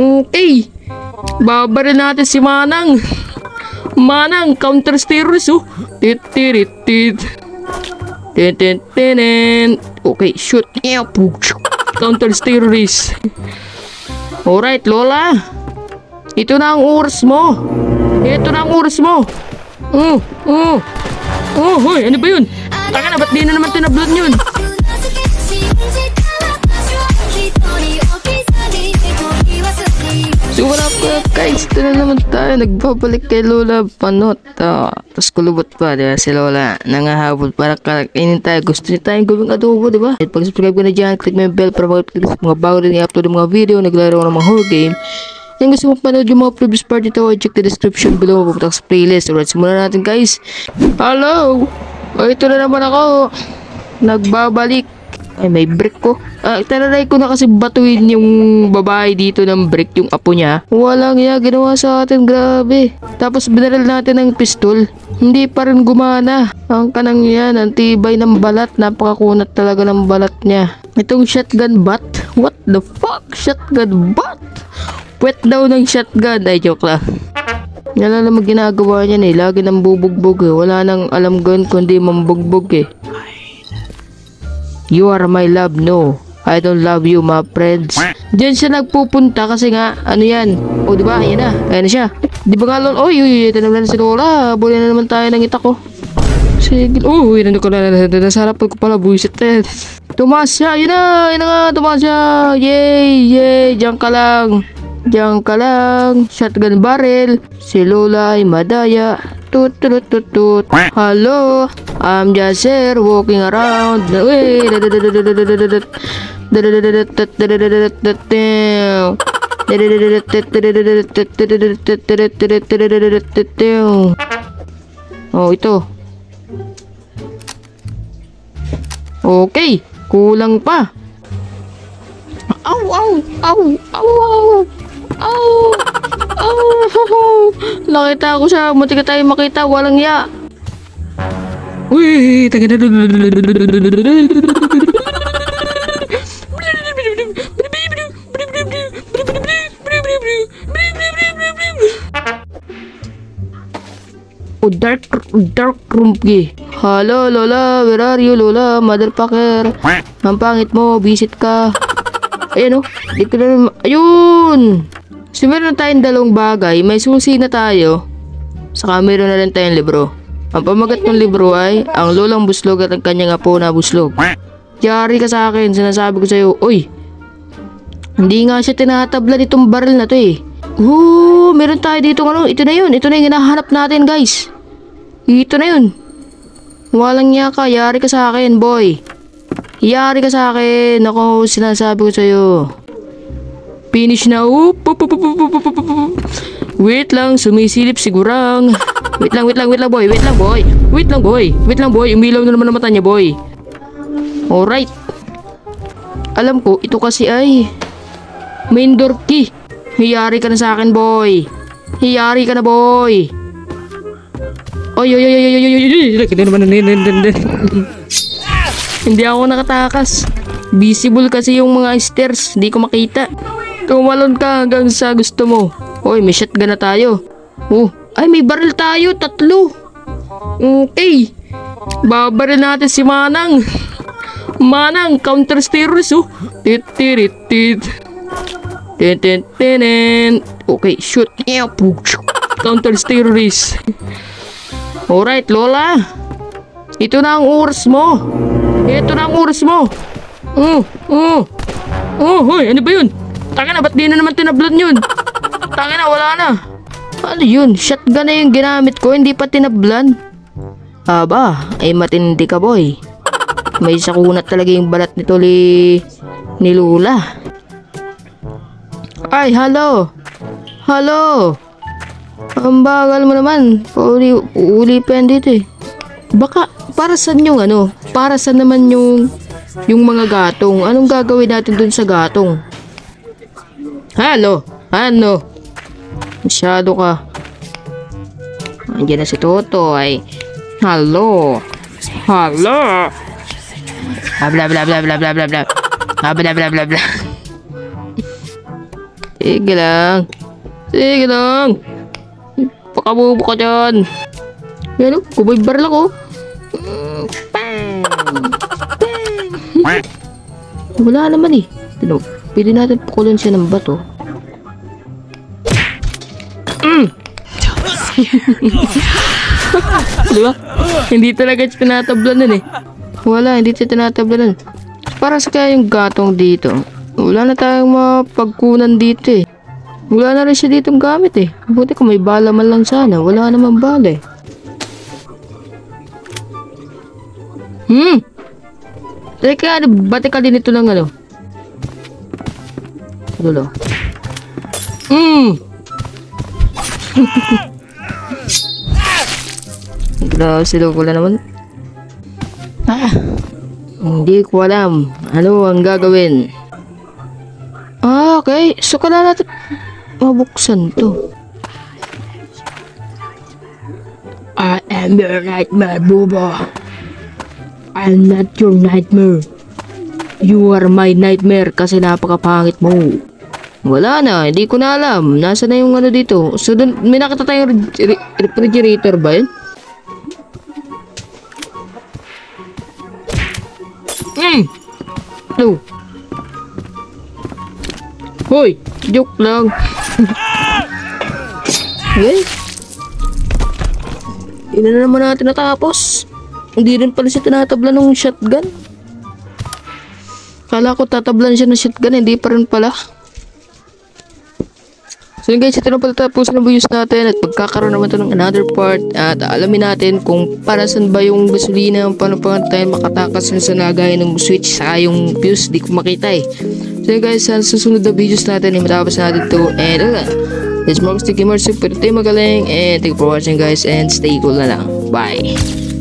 Okay. Babaril natin si Manang. Manang, counter-terrorist oh. Titiritit. Tintintinin. Okay, shoot. Counter-terrorist. Alright, Lola. Ito na ang oras mo. Ito na ang oras mo. Hoy, ano ba yun? Taka na, ba't di na naman tinablot yun? So what up guys, ito na naman tayo, nagbabalik kay Lola Panot. Tapos kulubot pa, diba si Lola nangahabol para kainin tayo. Gusto niya tayong gawing adobo, diba? At pag subscribe ko na dyan, click mo yung bell para mag-click mga bago rin i-upload ng mga video, naglaro ko ng mga horror game. Kung gusto mo panood yung mga previous part nito, check the description below, pupunta sa playlist. Alright, simulan natin guys. Hello! Ito na naman ako, nagbabalik. Ay, may brick ko. Tinaray ko na kasi batuin yung babae dito ng brick, yung apo niya. Walang iya, ginawa sa atin, grabe. Tapos binaril natin ng pistol. Hindi pa rin gumana. Ang kanang yan, ang tibay ng balat. Napakakunat talaga ng balat niya. Itong shotgun butt? What the fuck? Shotgun butt? Pwet daw ng shotgun. Ay, joke lang. Yan lang naman ginagawa niya eh. Lagi nang bubugbog eh. Wala nang alam gawin kundi mambugbog eh. You are my love, no. I don't love you, my friends. Diyan siya nagpupunta kasi nga, ano yan? O, diba? Ayan na. Ayan na siya. Di ba nga, Lol? Uy, tinaglan na si Lola. Buli na naman tayo ng itak ko. Sige. Uy, nandun ko na. Nasarap ko pala. Buisit eh. Tumaas siya. Yun na. Yun na nga. Tumaas siya. Yay. Yay. Diyan ka lang. Diyan ka lang. Shotgun barrel. Si Lola ay madaya. Tut. Hello, I'm just here walking around. Oh, ito. Okay, kulang pa. Nakita ko siya, munti ka tayo makita, walang ya. Uy, taga na. Dark room gi. Hello Lola, where are you Lola, motherfucker? Ang pangit mo, visit ka. Ayan oh, di ko na. Ayun. So meron na tayong dalawang bagay, may susi na tayo. Saka meron na rin tayong libro. Ang pamagat ng libro ay ang lolang buslog at ang kanyang apo na buslog. Yari ka sa akin, sinasabi ko sa'yo. Uy, hindi nga siya tinatabla nitong baril na to eh. Meron tayo dito ano, ito na yun. Ito na yung hinahanap natin guys. Ito na yun. Walang niya ka, yari ka sa akin boy. Yari ka sa akin. Ako, sinasabi ko sa'yo. Finish na. Wait lang, sumisilip sigurang. Wait lang boy. Wait lang boy. Umilaw na naman ang mata niya boy. Alright. Alam ko, ito kasi ay main door key. Hiyari ka na sa akin boy. Hiyari ka na boy. Oy. Hindi ako nakatakas. Visible kasi yung mga stairs. Hindi ko makita. Tumalon ka hanggang sa gusto mo. Oy, may shotgun na tayo. Ay may baril tayo, 3. Okay. Babaril natin si Manang. Manang, counter-terrorist oh. Titiritit. Tintintinin. Okay, shoot. Counter-terrorist. Alright, Lola. Ito na ang oras mo. Ito na ang oras mo. Hoy, ano ba yun? Taka na, ba't di na naman tinablot yun? Taka na, wala na. Ano yun? Shotgun na yung ginamit ko, hindi pa tinablan. Aba, ay matindi ka boy. May sakunat talaga yung balat nito ni Lola. Ay, hello. Ang bagal mo naman. Uli pa yan dito eh. Baka, para saan yung ano? Para saan naman yung mga gatong? Anong gagawin natin dun sa gatong? Hello? Ano? Masyado ka. Andiyan na si Totoy. Hello? Bla. Sige lang. Sige lang. Pakabubo ka dyan. Yan o, kubay baril ako. Bang! Bang! Wala naman eh. Tino, pwede natin pukulan siya ng bato. Diba? Hindi talaga siya tinatablanan eh. Wala, hindi siya tinatablanan. Para sa kaya yung gatong dito. Wala na tayong mapagkunan dito eh. Wala na rin siya ditong gamit eh. Buti kung may bala man lang sana. Wala naman bala eh. Teka, bati ka din ito ng ano? Dulo. Grabe sila ko naman. Hindi ko alam. Ano ang gagawin? Okay. So, kailangan natin mabuksan to. I am your nightmare, Buba. I'm not your nightmare. You are my nightmare kasi napakapangit mo. Wala na, hindi ko na alam. Nasa na yung ano dito? So, dun, may nakita tayong refrigerator ba yun? Hello. Hoy, joke lang. Okay. Hindi na naman natin natapos. Hindi rin pala siya tinatabla ng shotgun. Kala ko tatablan siya ng shotgun, hindi pa rin pala. So yun guys, ito na pala tapusin na videos natin at pagkakaroon naman ito ng another part at alamin natin kung para saan ba yung gasolina paano pa tayo makatakas sa nagaya ng switch saka yung fuse, di ko makita eh. So yun guys, sa susunod na videos natin ay matapos natin ito and let's more sticky more super tayo magaling and thank you for watching guys and stay cool na lang. Bye!